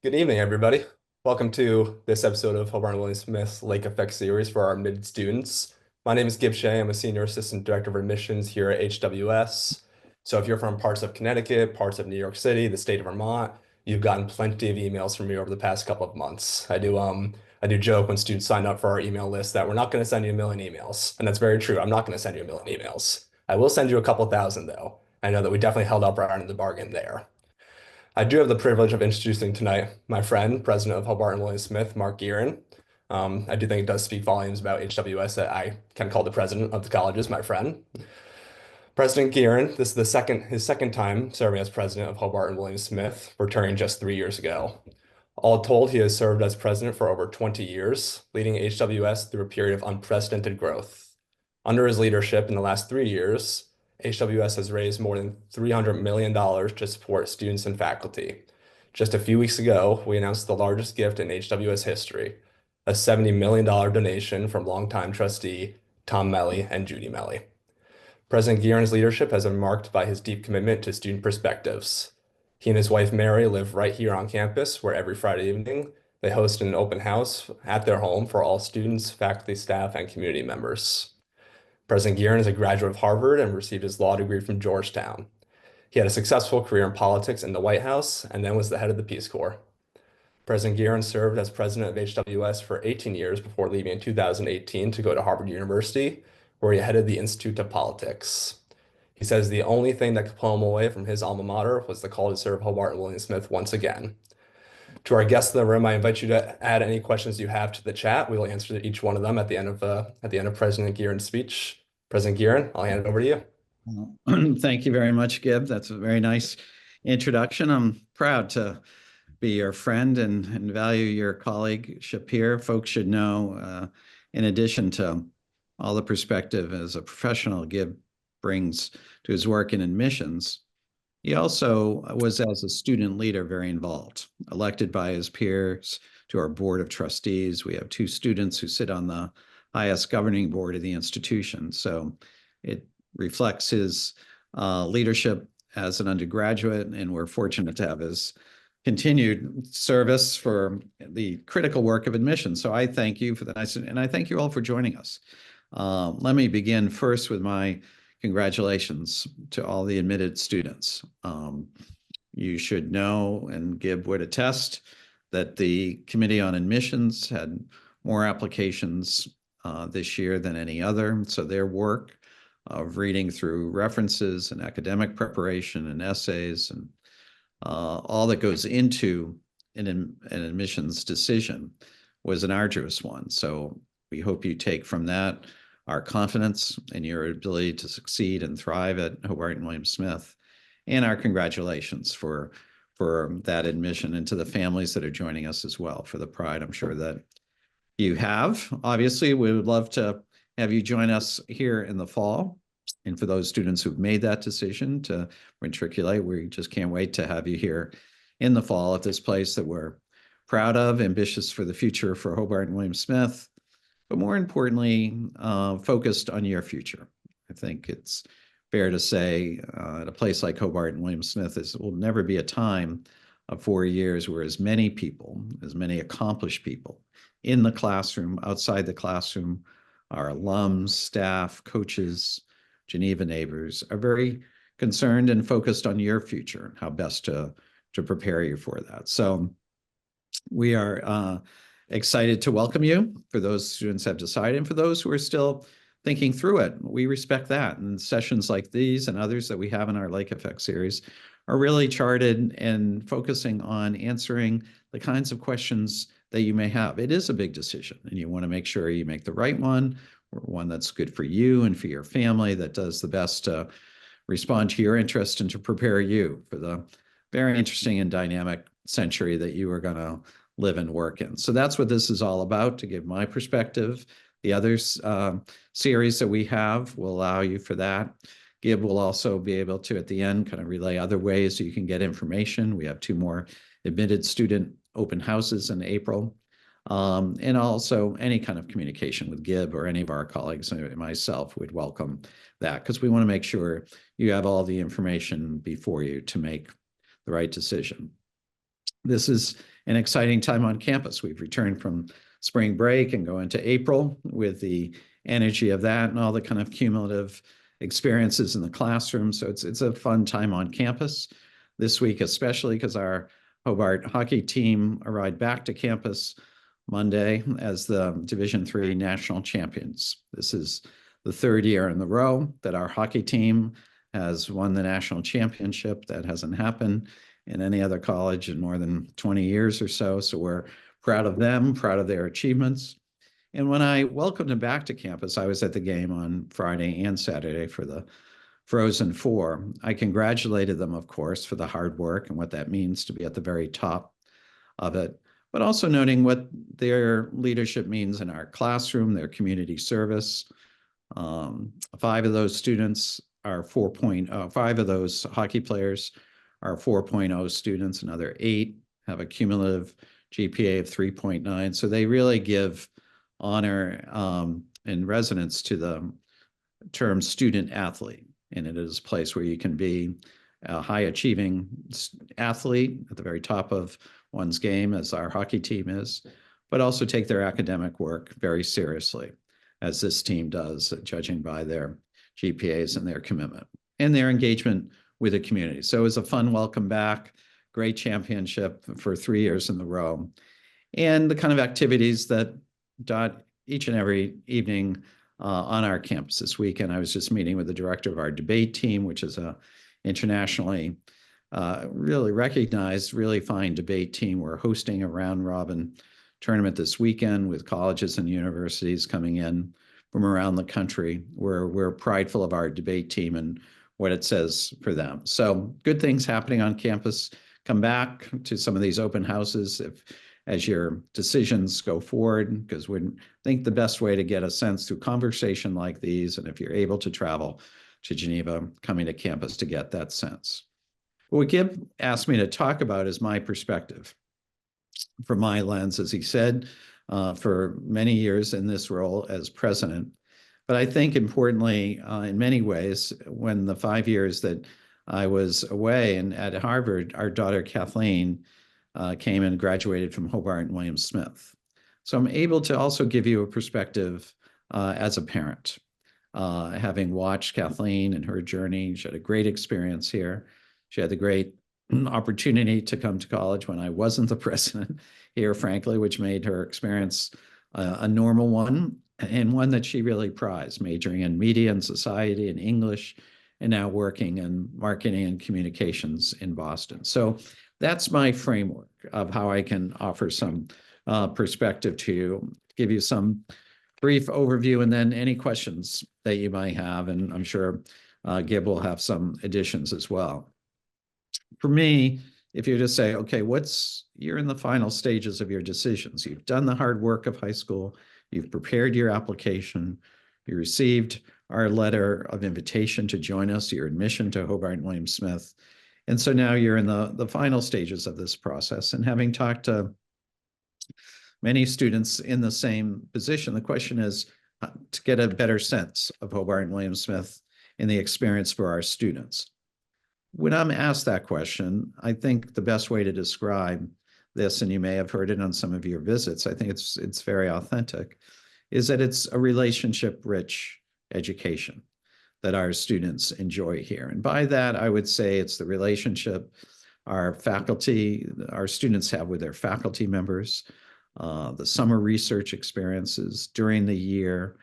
Good evening, everybody. Welcome to this episode of Hobart and William Smith's Lake Effect series for our admitted students. My name is Shea. I'm a Senior Assistant Director of Admissions here at HWS. So if you're from parts of Connecticut, parts of New York City, the state of Vermont, you've gotten plenty of emails from me over the past couple of months. I do joke when students sign up for our email list that we're not going to send you a million emails. And that's very true. I'm not going to send you a million emails. I will send you a couple thousand, though. I know that we definitely held up our end of the bargain there. I do have the privilege of introducing tonight my friend, President of Hobart and William Smith, Mark Gearan. I do think it does speak volumes about HWS that I can call the president of the colleges my friend. President Gearan, this is his second time serving as president of Hobart and William Smith, returning just 3 years ago. All told, he has served as president for over 20 years, leading HWS through a period of unprecedented growth. Under his leadership in the last 3 years, HWS has raised more than $300 million to support students and faculty. Just a few weeks ago, we announced the largest gift in HWS history, a $70 million donation from longtime trustee Tom Melly and Judy Melly. President Gearan's leadership has been marked by his deep commitment to student perspectives. He and his wife Mary live right here on campus, where every Friday evening they host an open house at their home for all students, faculty, staff, and community members. President Gearan is a graduate of Harvard and received his law degree from Georgetown. He had a successful career in politics in the White House and then was the head of the Peace Corps. President Gearan served as president of HWS for 18 years before leaving in 2018 to go to Harvard University, where he headed the Institute of Politics. He says the only thing that could pull him away from his alma mater was the call to serve Hobart and William Smith once again. To our guests in the room, I invite you to add any questions you have to the chat. We will answer each one of them at the end of President Gearan's speech. President Gearan, I'll hand it over to you. Well, thank you very much, Gib. That's a very nice introduction. I'm proud to be your friend and value your colleagueship here. Folks should know, in addition to all the perspective as a professional Gib brings to his work in admissions, he also was, as a student leader, very involved, elected by his peers to our board of trustees. We have two students who sit on the highest governing board of the institution. So it reflects his leadership as an undergraduate, and we're fortunate to have his continued service for the critical work of admission. So I thank you for that, and I thank you all for joining us. Let me begin first with my congratulations to all the admitted students. You should know, and Gib would attest, that the Committee on Admissions had more applications this year than any other. So their work of reading through references and academic preparation and essays and all that goes into an admissions decision was an arduous one. So we hope you take from that our confidence in your ability to succeed and thrive at Hobart and William Smith, and our congratulations for that admission, and to the families that are joining us as well for the pride I'm sure that you have. Obviously, we would love to have you join us here in the fall. And for those students who've made that decision to matriculate, we just can't wait to have you here in the fall at this place that we're proud of, ambitious for the future for Hobart and William Smith, but more importantly, focused on your future. I think it's fair to say at a place like Hobart and William Smith, it will never be a time of 4 years where as many people, as many accomplished people in the classroom, outside the classroom, our alums, staff, coaches, Geneva neighbors are very concerned and focused on your future and how best to prepare you for that. So we are excited to welcome you. For those students have decided, and for those who are still thinking through it, we respect that. And sessions like these and others that we have in our Lake Effect series are really charted and focusing on answering the kinds of questions that you may have. It is a big decision, and you want to make sure you make the right one, or one that's good for you and for your family, that does the best to respond to your interest and to prepare you for the very interesting and dynamic century that you are going to live and work in. So that's what this is all about, to give my perspective. The other series that we have will allow you for that. Gib will also be able to, at the end, kind of relay other ways so you can get information. We have 2 more admitted student open houses in April. And also any kind of communication with Gib or any of our colleagues and myself would welcome that, because we want to make sure you have all the information before you to make the right decision. This is an exciting time on campus. We've returned from spring break and go into April with the energy of that and all the kind of cumulative experiences in the classroom. So it's a fun time on campus this week, especially because our Hobart hockey team arrived back to campus Monday as the Division III national champions. This is the third year in a row that our hockey team has won the national championship. That hasn't happened in any other college in more than 20 years or so. So we're proud of them, proud of their achievements. And when I welcomed them back to campus, I was at the game on Friday and Saturday for the Frozen Four. I congratulated them, of course, for the hard work and what that means to be at the very top of it, but also noting what their leadership means in our classroom, their community service. 5 of those students are 4.0, 5 of those hockey players are 4.0 students. Another 8 have a cumulative GPA of 3.9. So they really give honor and resonance to the term student athlete. And it is a place where you can be a high achieving athlete at the very top of one's game, as our hockey team is, but also take their academic work very seriously, as this team does, judging by their GPAs and their commitment and their engagement with the community. So it was a fun welcome back, great championship for 3 years in a row, and the kind of activities that dot each and every evening on our campus. This weekend, I was just meeting with the director of our debate team, which is a internationally really recognized, really fine debate team. We're hosting a round robin tournament this weekend with colleges and universities coming in from around the country. We're prideful of our debate team and what it says for them. So good things happening on campus. Come back to some of these open houses as your decisions go forward, because we think the best way to get a sense through conversation like these, and if you're able to travel to Geneva, coming to campus to get that sense. What Gib asked me to talk about is my perspective from my lens, as he said, for many years in this role as president. But I think importantly, in many ways, when the 5 years that I was away and at Harvard, our daughter Kathleen came and graduated from Hobart and William Smith. So I'm able to also give you a perspective as a parent, having watched Kathleen and her journey. She had a great experience here. She had the great opportunity to come to college when I wasn't the president here, frankly, which made her experience a normal one and one that she really prized, majoring in media and society and English, and now working in marketing and communications in Boston. So that's my framework of how I can offer some perspective to you, give you some brief overview, and then any questions that you might have. And I'm sure Gib will have some additions as well. For me, if you just say, okay, you're in the final stages of your decisions. You've done the hard work of high school. You've prepared your application. You received our letter of invitation to join us, your admission to Hobart and William Smith. And so now you're in the final stages of this process. And having talked to many students in the same position, the question is to get a better sense of Hobart and William Smith and the experience for our students. When I'm asked that question, I think the best way to describe this, and you may have heard it on some of your visits, I think it's very authentic, is that it's a relationship-rich education that our students enjoy here. And by that, I would say it's the relationship our students have with their faculty members, the summer research experiences during the year.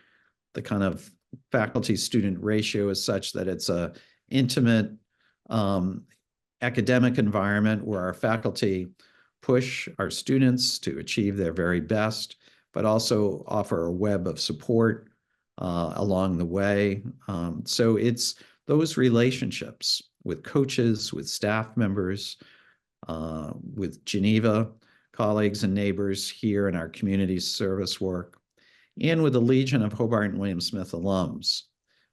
The kind of faculty-student ratio is such that it's a intimate academic environment where our faculty push our students to achieve their very best, but also offer a web of support along the way. So it's those relationships with coaches, with staff members, with Geneva colleagues and neighbors here in our community service work, and with the Legion of Hobart and William Smith alums.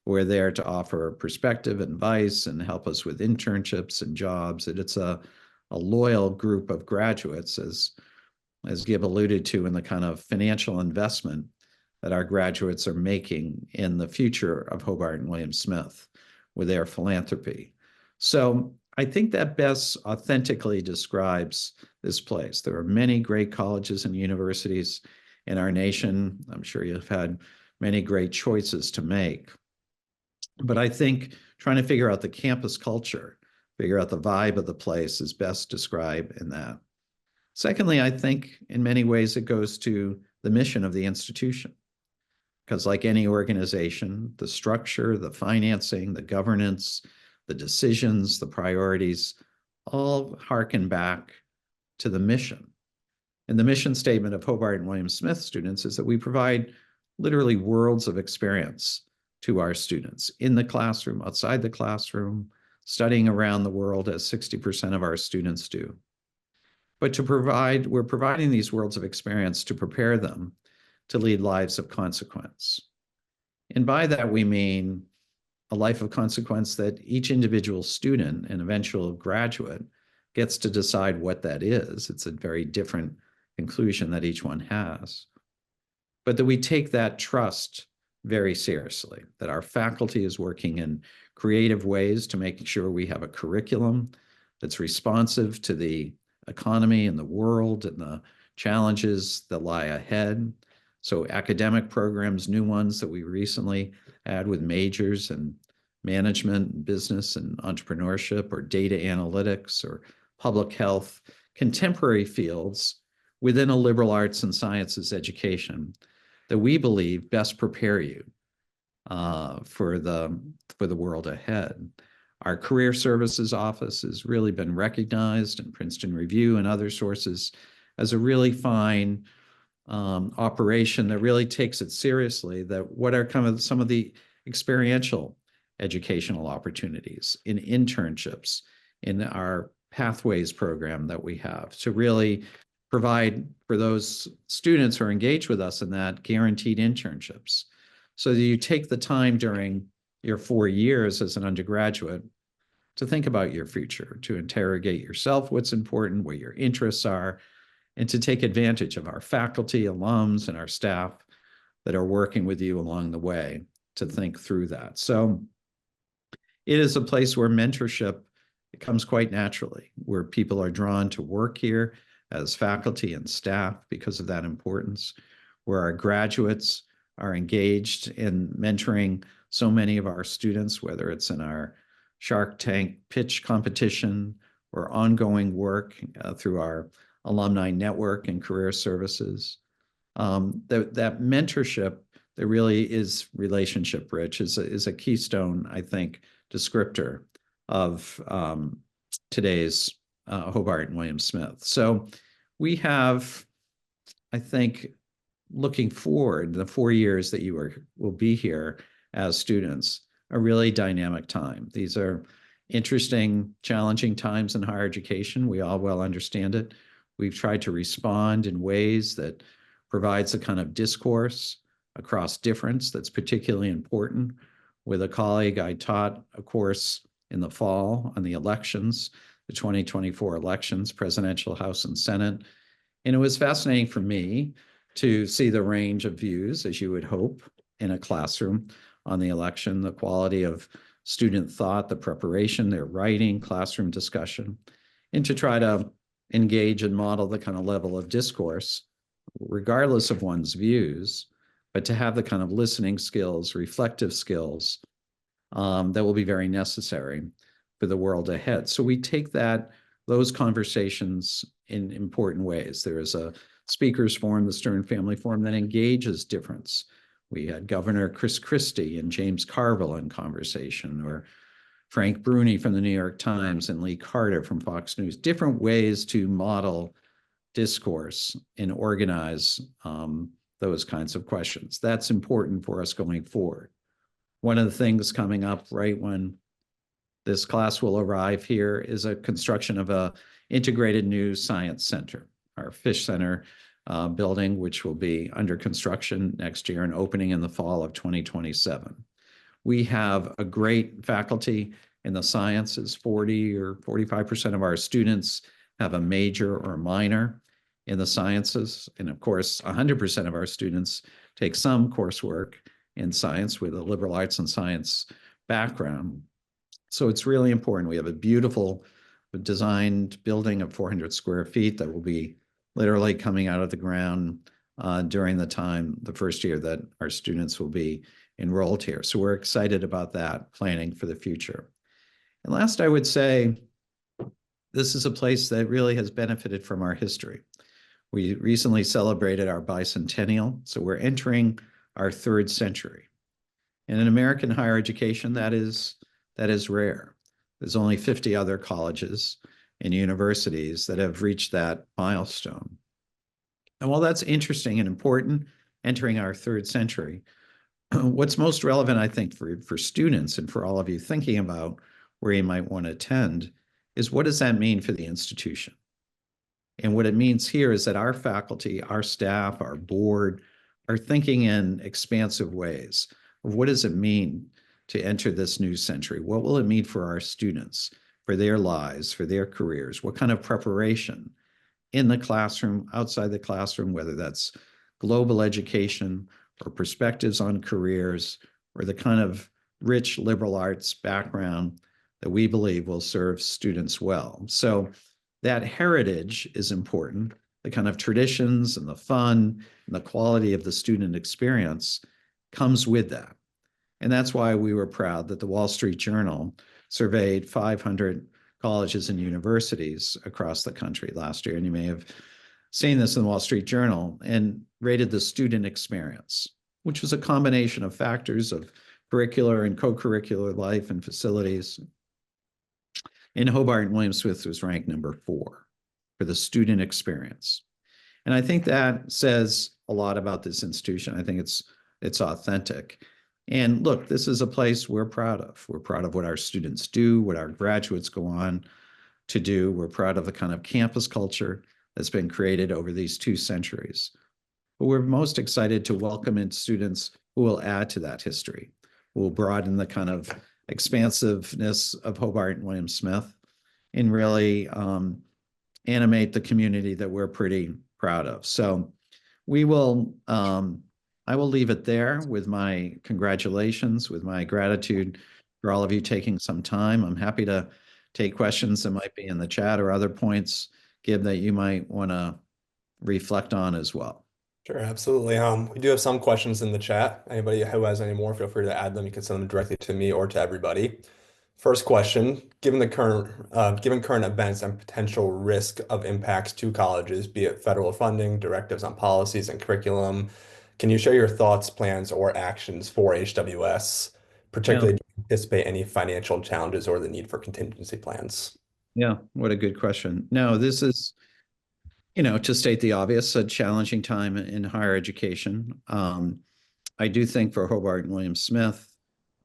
We're there to offer perspective, advice, and help us with internships and jobs. And it's a loyal group of graduates, as Gib alluded to, in the kind of financial investment that our graduates are making in the future of Hobart and William Smith with their philanthropy. So I think that best authentically describes this place. There are many great colleges and universities in our nation. I'm sure you've had many great choices to make. But I think trying to figure out the campus culture, figure out the vibe of the place is best described in that. Secondly, I think in many ways it goes to the mission of the institution. Because, like any organization, the structure, the financing, the governance, the decisions, the priorities all harken back to the mission. And the mission statement of Hobart and William Smith students is that we provide literally worlds of experience to our students in the classroom, outside the classroom, studying around the world, as 60% of our students do. But we're providing these worlds of experience to prepare them to lead lives of consequence. And by that, we mean a life of consequence that each individual student and eventual graduate gets to decide what that is. It's a very different conclusion that each one has. But that we take that trust very seriously, that our faculty is working in creative ways to make sure we have a curriculum that's responsive to the economy and the world and the challenges that lie ahead. So academic programs, new ones that we recently had with majors in management, business, and entrepreneurship, or data analytics, or public health, contemporary fields within a liberal arts and sciences education that we believe best prepare you for the world ahead. Our career services office has really been recognized in Princeton Review and other sources as a really fine operation that really takes it seriously. That what are kind of some of the experiential educational opportunities in internships in our pathways program that we have to really provide for those students who are engaged with us in that guaranteed internships. So that you take the time during your 4 years as an undergraduate to think about your future, to interrogate yourself, what's important, what your interests are, and to take advantage of our faculty, alums, and our staff that are working with you along the way to think through that. So it is a place where mentorship comes quite naturally, where people are drawn to work here as faculty and staff because of that importance, where our graduates are engaged in mentoring so many of our students, whether it's in our Shark Tank pitch competition or ongoing work through our alumni network and career services. That mentorship that really is relationship rich is a keystone, I think, descriptor of today's Hobart and William Smith. So we have, I think, looking forward, the 4 years that you will be here as students, a really dynamic time. These are interesting, challenging times in higher education. We all well understand it. We've tried to respond in ways that provides a kind of discourse across difference that's particularly important. With a colleague, I taught a course in the fall on the elections, the 2024 elections, presidential, House, and Senate. And it was fascinating for me to see the range of views, as you would hope, in a classroom on the election, the quality of student thought, the preparation, their writing, classroom discussion, and to try to engage and model the kind of level of discourse, regardless of one's views, but to have the kind of listening skills, reflective skills that will be very necessary for the world ahead. So we take those conversations in important ways. There is a speakers forum, the Stern Family Forum, that engages difference. We had Governor Chris Christie and James Carville in conversation, or Frank Bruni from the New York Times and Lee Carter from Fox News, different ways to model discourse and organize those kinds of questions. That's important for us going forward. One of the things coming up right when this class will arrive here is a construction of a integrated new science center, our Fish Center building, which will be under construction next year and opening in the fall of 2027. We have a great faculty in the sciences. 40 or 45% of our students have a major or a minor in the sciences. And of course, 100% of our students take some coursework in science with a liberal arts and science background. So it's really important. We have a beautiful designed building of 400 square feet that will be literally coming out of the ground during the first year that our students will be enrolled here. So we're excited about that, planning for the future. And last, I would say, this is a place that really has benefited from our history. We recently celebrated our bicentennial, so we're entering our third century. And in American higher education, that is rare. There's only 50 other colleges and universities that have reached that milestone. And while that's interesting and important, entering our third century, what's most relevant, I think, for students and for all of you thinking about where you might want to attend is, what does that mean for the institution? And what it means here is that our faculty, our staff, our board are thinking in expansive ways of what does it mean to enter this new century? What will it mean for our students, for their lives, for their careers? What kind of preparation in the classroom, outside the classroom, whether that's global education or perspectives on careers, or the kind of rich liberal arts background that we believe will serve students well. So that heritage is important. The kind of traditions and the fun and the quality of the student experience comes with that. And that's why we were proud that the Wall Street Journal surveyed 500 colleges and universities across the country last year. And you may have seen this in the Wall Street Journal, and rated the student experience, which was a combination of factors of curricular and co-curricular life and facilities. In Hobart, and William Smith was ranked number 4 for the student experience. And I think that says a lot about this institution. I think it's authentic. And look, this is a place we're proud of. We're proud of what our students do, what our graduates go on to do. We're proud of the kind of campus culture that's been created over these 2 centuries. But we're most excited to welcome in students who will add to that history, who will broaden the kind of expansiveness of Hobart and William Smith, and really animate the community that we're pretty proud of. So we will, I will leave it there with my congratulations, with my gratitude for all of you taking some time. I'm happy to take questions that might be in the chat or other points, Gib, that you might want to reflect on as well. Sure, absolutely. We do have some questions in the chat. Anybody who has any more, feel free to add them. You can send them directly to me or to everybody. First question, given current events and potential risk of impacts to colleges, be it federal funding, directives on policies and curriculum, can you share your thoughts, plans, or actions for HWS? Yeah, Particularly, do you anticipate any financial challenges or the need for contingency plans? yeah, what a good question. No, this is, to state the obvious, a challenging time in higher education. I do think for Hobart and William Smith,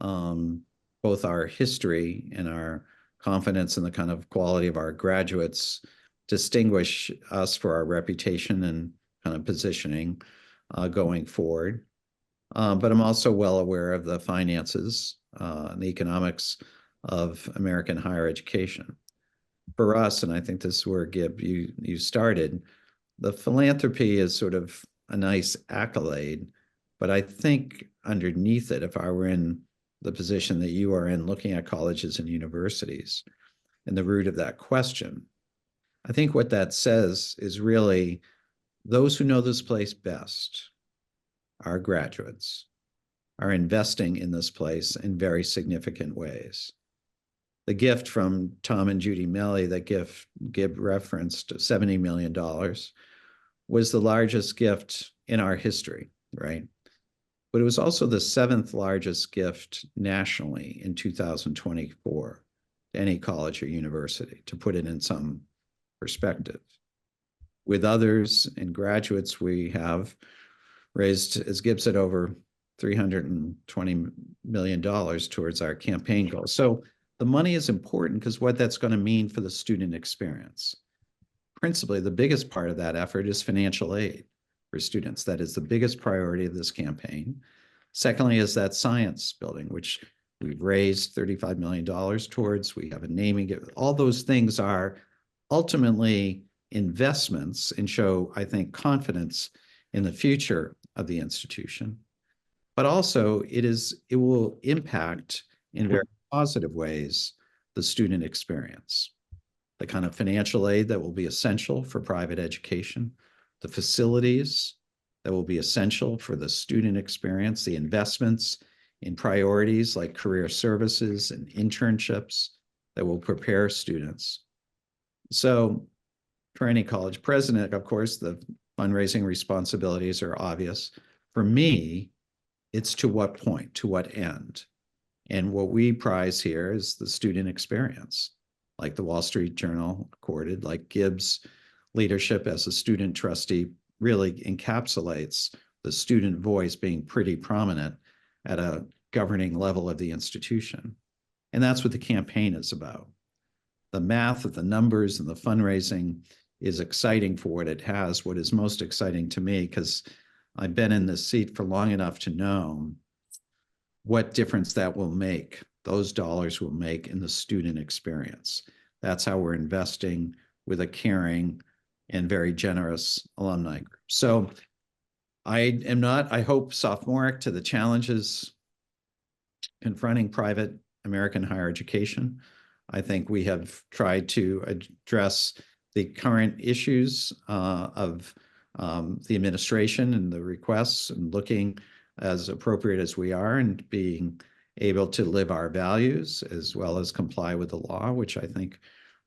both our history and our confidence in the kind of quality of our graduates distinguish us for our reputation and kind of positioning going forward. But I'm also well aware of the finances and the economics of American higher education. For us, and I think this is where, Gib, you started, the philanthropy is sort of a nice accolade, but I think underneath it, if I were in the position that you are in, looking at colleges and universities, and the root of that question, I think what that says is really those who know this place best, our graduates, are investing in this place in very significant ways. The gift from Tom and Judy Melly, that gift Gib referenced, $70 million, was the largest gift in our history, right? But it was also the 7th largest gift nationally in 2024 to any college or university, to put it in some perspective. With others and graduates, we have raised, as Gib said, over $320 million towards our campaign goals. So the money is important because what that's going to mean for the student experience. Principally, the biggest part of that effort is financial aid for students. That is the biggest priority of this campaign. Secondly is that science building, which we've raised $35 million towards. We have a naming. All those things are ultimately investments and show, I think, confidence in the future of the institution. But also it will impact in very positive ways the student experience, the kind of financial aid that will be essential for private education, the facilities that will be essential for the student experience, the investments in priorities like career services and internships that will prepare students. So for any college president, of course, the fundraising responsibilities are obvious. For me, it's to what point, to what end? And what we prize here is the student experience, like the Wall Street Journal recorded, like Gibbs' leadership as a student trustee really encapsulates the student voice being pretty prominent at a governing level of the institution. And that's what the campaign is about. The math of the numbers and the fundraising is exciting for what it has. What is most exciting to me, because I've been in this seat for long enough to know what difference that will make, those dollars will make in the student experience. That's how we're investing with a caring and very generous alumni group. So I am not, I hope, sophomoric to the challenges confronting private American higher education. I think we have tried to address the current issues of the administration and the requests, and looking as appropriate as we are, and being able to live our values as well as comply with the law, which I think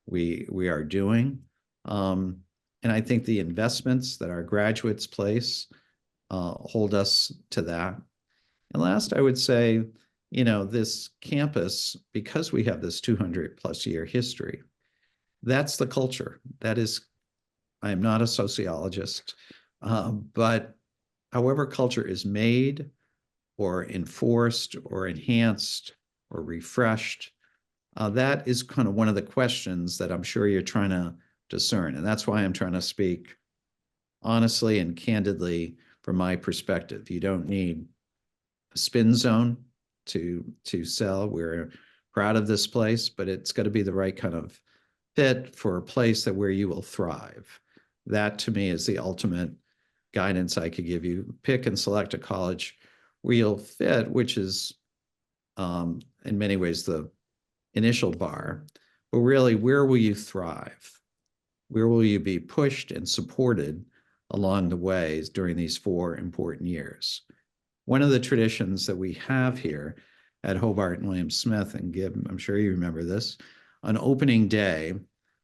we are doing. And I think the investments that our graduates place hold us to that. And last, I would say, this campus, because we have this 200+ year history, that's the culture. That is, I am not a sociologist, but however culture is made or enforced or enhanced or refreshed, that is kind of one of the questions that I'm sure you're trying to discern. And that's why I'm trying to speak honestly and candidly from my perspective. You don't need a spin zone to sell. We're proud of this place, but it's got to be the right kind of fit for a place that where you will thrive. That to me is the ultimate guidance I could give you. Pick and select a college where you'll fit, which is in many ways the initial bar, but really, where will you thrive? Where will you be pushed and supported along the ways during these 4 important years? One of the traditions that we have here at Hobart and William Smith, and Gib, I'm sure you remember this, on opening day,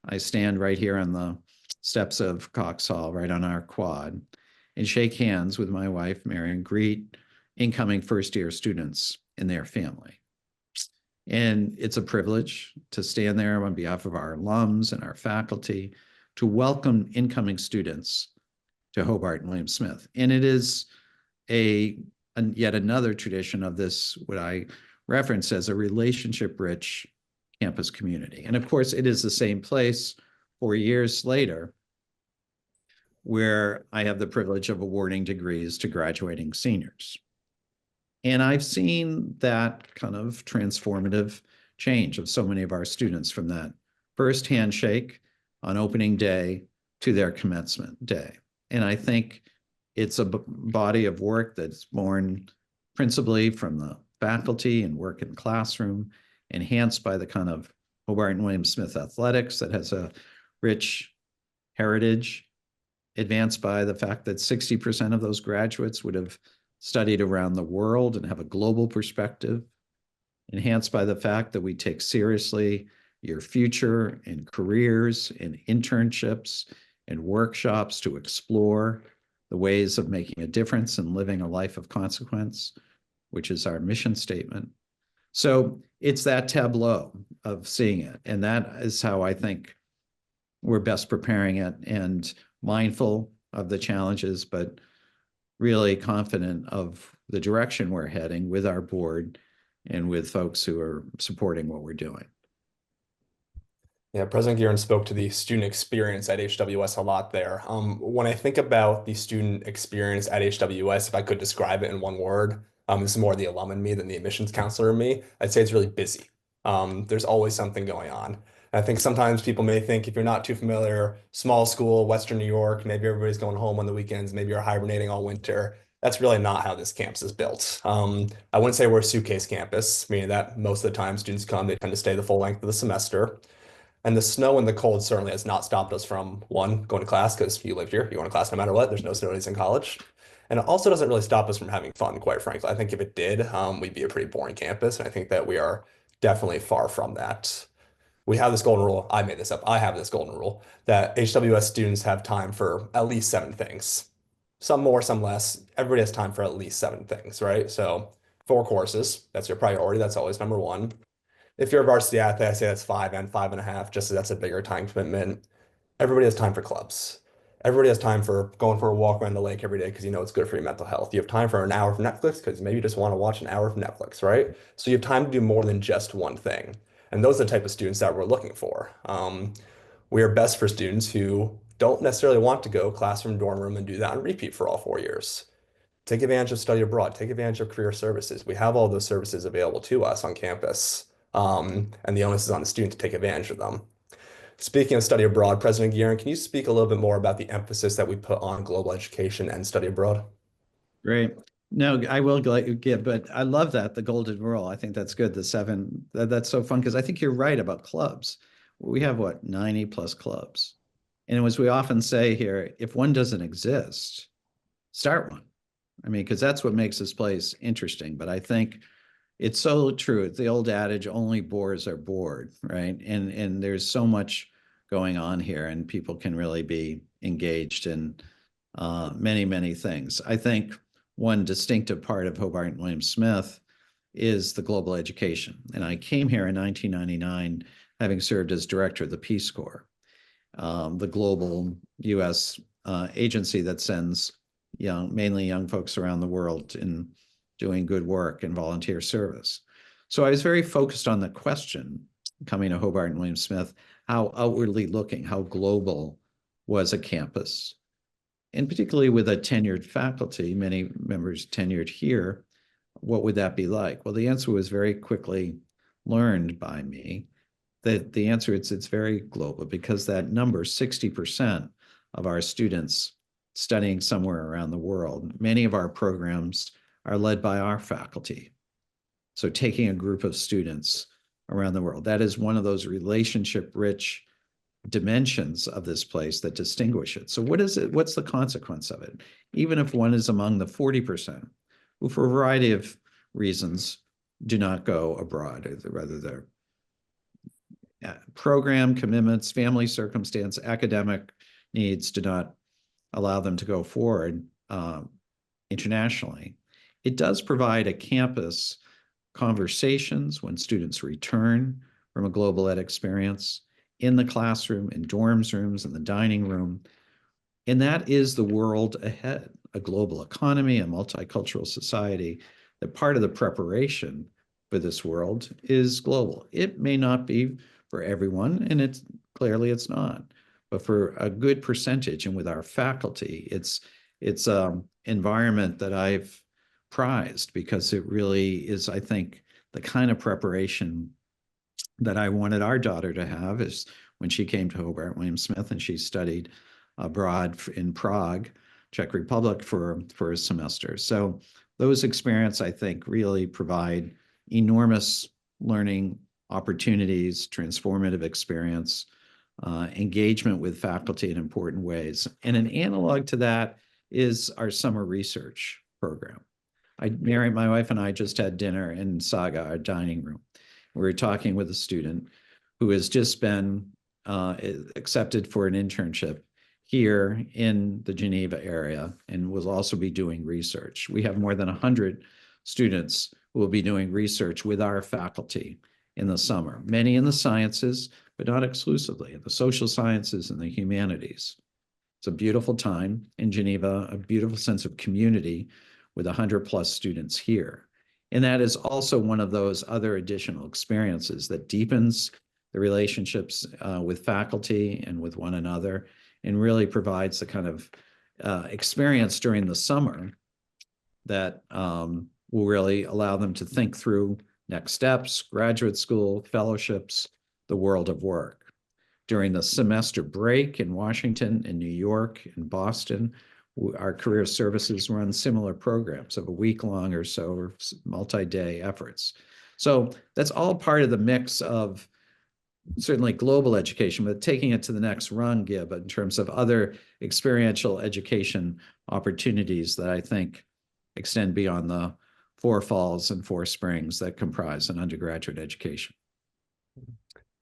I stand right here on the steps of Cox Hall, right on our quad, and shake hands with my wife, Mary, and greet incoming first-year students and their family. And it's a privilege to stand there on behalf of our alums and our faculty to welcome incoming students to Hobart and William Smith. And it is yet another tradition of this, what I reference as a relationship-rich campus community. And of course, it is the same place 4 years later where I have the privilege of awarding degrees to graduating seniors. And I've seen that kind of transformative change of so many of our students from that first handshake on opening day to their commencement day. And I think it's a body of work that's born principally from the faculty and work in the classroom, enhanced by the kind of Hobart and William Smith athletics that has a rich heritage, advanced by the fact that 60% of those graduates would have studied around the world and have a global perspective, enhanced by the fact that we take seriously your future and careers and internships and workshops to explore the ways of making a difference and living a life of consequence, which is our mission statement. So it's that tableau of seeing it. And that is how I think we're best preparing it, and mindful of the challenges, but really confident of the direction we're heading with our board and with folks who are supporting what we're doing. Yeah, President Gearan spoke to the student experience at HWS a lot there. When I think about the student experience at HWS, if I could describe it in one word, this is more the alum in me than the admissions counselor in me, I'd say it's really busy. There's always something going on. And I think sometimes people may think, if you're not too familiar, small school, Western New York, maybe everybody's going home on the weekends, maybe you're hibernating all winter. That's really not how this campus is built. I wouldn't say we're a suitcase campus, meaning that most of the time students come, they tend to stay the full length of the semester. And the snow and the cold certainly has not stopped us from, one, going to class because you live here, you go to class no matter what. There's no snow days in college. And it also doesn't really stop us from having fun, quite frankly. I think if it did, we'd be a pretty boring campus. And I think that we are definitely far from that. We have this golden rule. I made this up. I have this golden rule that HWS students have time for at least seven things. Some more, some less. Everybody has time for at least seven things, right? So four courses, that's your priority. That's always number one. If you're a varsity athlete, I say that's five and five and a half, just so that's a bigger time commitment. Everybody has time for clubs. Everybody has time for going for a walk around the lake every day because you know it's good for your mental health. You have time for an hour of Netflix because maybe you just want to watch an hour of Netflix, right? So you have time to do more than just one thing. And those are the type of students that we're looking for. We are best for students who don't necessarily want to go classroom, dorm room, and do that on repeat for all 4 years. Take advantage of study abroad, take advantage of career services. We have all those services available to us on campus, and the onus is on the student to take advantage of them. Speaking of study abroad, President Gearan, can you speak a little bit more about the emphasis that we put on global education and study abroad? Great. No, I will give, but I love that, the golden rule. I think that's good. The seven, that's so fun because I think you're right about clubs. We have what, 90 plus clubs. And as we often say here, if one doesn't exist, start one. I mean, because that's what makes this place interesting. But I think it's so true. It's the old adage, only bores are bored, right? And there's so much going on here, and people can really be engaged in many, many things. I think one distinctive part of Hobart and William Smith is the global education. And I came here in 1999, having served as director of the Peace Corps, the global U.S. Agency that sends mainly young folks around the world in doing good work and volunteer service. So I was very focused on the question, coming to Hobart and William Smith, how outwardly looking, how global was a campus? And particularly with a tenured faculty, many members tenured here, what would that be like? Well, the answer was very quickly learned by me. That the answer is it's very global because that number, 60% of our students studying somewhere around the world, many of our programs are led by our faculty. So taking a group of students around the world, that is one of those relationship-rich dimensions of this place that distinguish it. So what is it? What's the consequence of it? Even if one is among the 40%, who for a variety of reasons do not go abroad, or rather their program commitments, family circumstance, academic needs do not allow them to go forward internationally. It does provide a campus conversations when students return from a global ed experience in the classroom, in dorms rooms, in the dining room. And that is the world ahead, a global economy, a multicultural society. That part of the preparation for this world is global. It may not be for everyone, and it's clearly it's not. But for a good percentage, and with our faculty, it's environment that I've prized because it really is, I think, the kind of preparation that I wanted our daughter to have is when she came to Hobart William Smith and she studied abroad in Prague, Czech Republic for a semester. So those experiences, I think, really provide enormous learning opportunities, transformative experience, engagement with faculty in important ways. And an analog to that is our summer research program. My wife and I just had dinner in Saga, our dining room. We were talking with a student who has just been accepted for an internship here in the Geneva area and will also be doing research. We have more than 100 students who will be doing research with our faculty in the summer, many in the sciences, but not exclusively, in the social sciences and the humanities. It's a beautiful time in Geneva, a beautiful sense of community with 100 plus students here. And that is also one of those other additional experiences that deepens the relationships with faculty and with one another, and really provides the kind of experience during the summer that will really allow them to think through next steps, graduate school, fellowships, the world of work. During the semester break in Washington, in New York, in Boston, our career services run similar programs of a week long or so, or multi-day efforts. So that's all part of the mix of certainly global education, but taking it to the next rung, Gib, in terms of other experiential education opportunities that I think extend beyond the four falls and four springs that comprise an undergraduate education.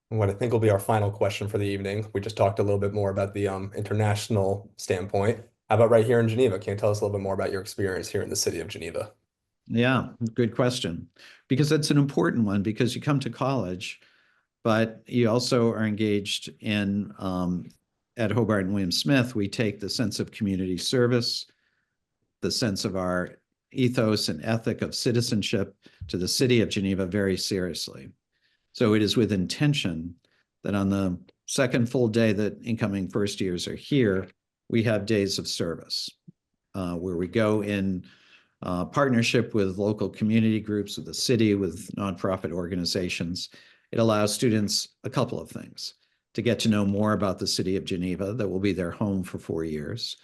What I think will be our final question for the evening. We just talked a little bit more about the international standpoint. How about right here in Geneva? Can you tell us a little bit more about your experience here in the city of Geneva? Yeah, good question. Because it's an important one because you come to college, but you also are engaged in, at Hobart and William Smith, we take the sense of community service, the sense of our ethos and ethic of citizenship to the city of Geneva very seriously. So it is with intention that on the second full day that incoming first years are here, we have days of service where we go in partnership with local community groups, with the city, with nonprofit organizations. It allows students a couple of things: to get to know more about the city of Geneva that will be their home for 4 years,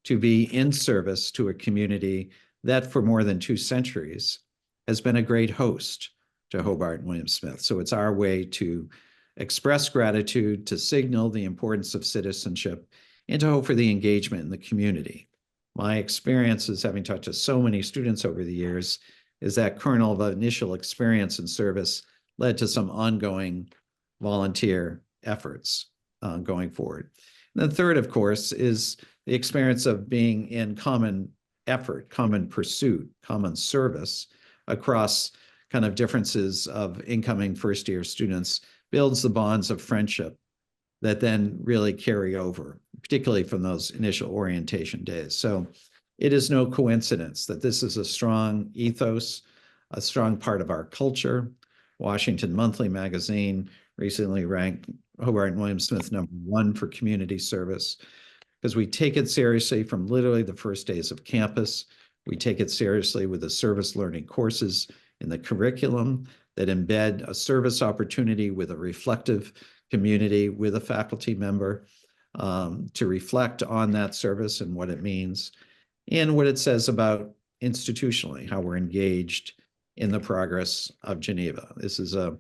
to be in service to a community that for more than 2 centuries has been a great host to Hobart and William Smith. So it's our way to express gratitude, to signal the importance of citizenship, and to hope for the engagement in the community. My experiences, having talked to so many students over the years, is that kernel of initial experience and service led to some ongoing volunteer efforts going forward. And the third, of course, is the experience of being in common effort, common pursuit, common service across kind of differences of incoming first year students builds the bonds of friendship that then really carry over, particularly from those initial orientation days. So it is no coincidence that this is a strong ethos, a strong part of our culture. Washington Monthly magazine recently ranked Hobart and William Smith #1 for community service because we take it seriously from literally the first days of campus. We take it seriously with the service learning courses in the curriculum that embed a service opportunity with a reflective community, with a faculty member to reflect on that service and what it means, and what it says about institutionally, how we're engaged in the progress of Geneva. This is a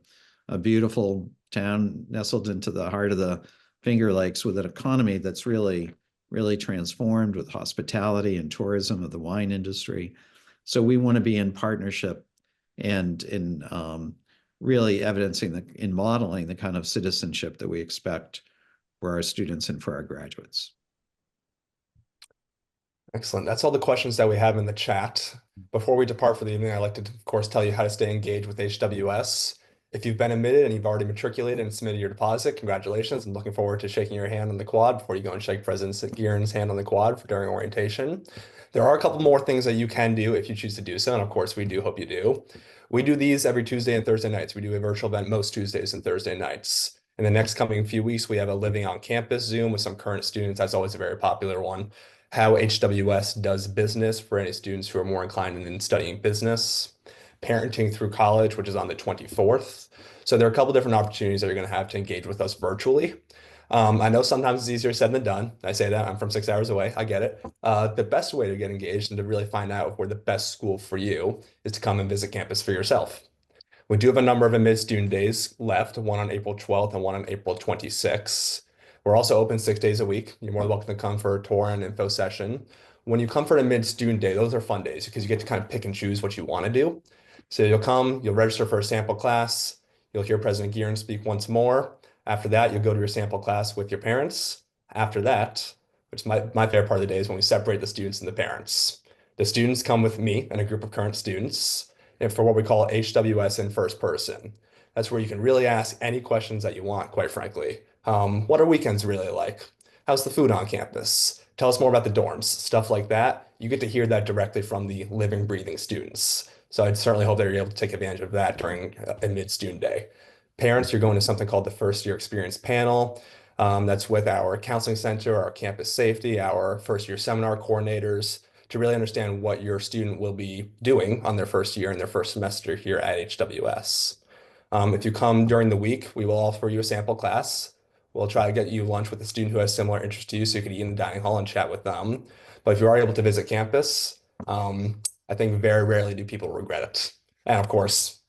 beautiful town nestled into the heart of the Finger Lakes with an economy that's really, really transformed with hospitality and tourism of the wine industry. So we want to be in partnership and in really evidencing in modeling the kind of citizenship that we expect for our students and for our graduates. Excellent. That's all the questions that we have in the chat. Before we depart for the evening, I'd like to, of course, tell you how to stay engaged with HWS. If you've been admitted and you've already matriculated and submitted your deposit, congratulations. I'm looking forward to shaking your hand on the quad before you go and shake President Gearan's hand on the quad during orientation. There are a couple more things that you can do if you choose to do so, and of course, we do hope you do. We do these every Tuesday and Thursday nights. We do a virtual event most Tuesdays and Thursday nights. In the next coming few weeks, we have a Living on Campus Zoom with some current students. That's always a very popular one. How HWS does business for any students who are more inclined in studying business. Parenting through college, which is on the 24th. So there are a couple different opportunities that you're going to have to engage with us virtually. I know sometimes it's easier said than done. I say that I'm from 6 hours away. I get it. The best way to get engaged and to really find out if we're the best school for you is to come and visit campus for yourself. We do have a number of admitted student days left, one on April 12th and one on April 26th. We're also open 6 days a week. You're more than welcome to come for a tour and info session. When you come for an admitted student day, those are fun days because you get to kind of pick and choose what you want to do. So you'll come, you'll register for a sample class, you'll hear President Gearan speak once more. After that, you'll go to your sample class with your parents. After that, which is my favorite part of the day, is when we separate the students and the parents. The students come with me and a group of current students and for what we call HWS in first person. That's where you can really ask any questions that you want, quite frankly. What are weekends really like? How's the food on campus? Tell us more about the dorms, stuff like that. You get to hear that directly from the living, breathing students. So I'd certainly hope that you're able to take advantage of that during a mid-student day. Parents, you're going to something called the First Year Experience Panel. That's with our counseling center, our campus safety, our first year seminar coordinators to really understand what your student will be doing on their first year and their first semester here at HWS. If you come during the week, we will offer you a sample class. we'll try to get you lunch with a student who has similar interests to you so you could eat in the dining hall and chat with them. But if you are able to visit campus, I think very rarely do people regret it. And of course,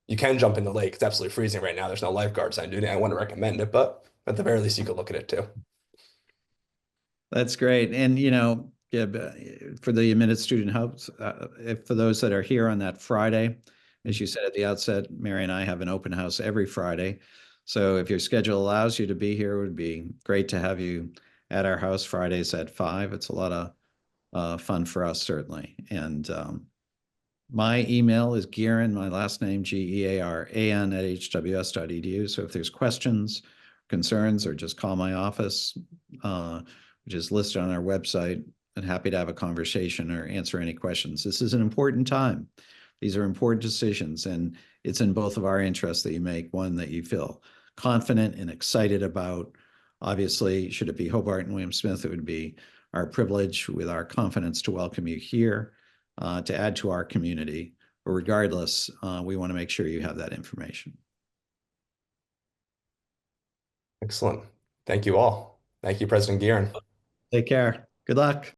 you can jump in the lake. It's absolutely freezing right now. There's no lifeguards. I wouldn't recommend it, but at the very least, you could look at it too. That's great. And, yeah, for the admitted student hopes, for those that are here on that Friday, as you said at the outset, Mary and I have an open house every Friday. So if your schedule allows you to be here, it would be great to have you at our house Fridays at 5. It's a lot of fun for us, certainly. And my email is Gearan, my last name, Gearan at hws.edu. So if there's questions, concerns, or just call my office, which is listed on our website, I'm happy to have a conversation or answer any questions. This is an important time. These are important decisions, and it's in both of our interests that you make one that you feel confident and excited about. Obviously, should it be Hobart and William Smith, it would be our privilege with our confidence to welcome you here to add to our community. But regardless, we want to make sure you have that information. Excellent. Thank you all. Thank you, President Gearan. Take care. Good luck.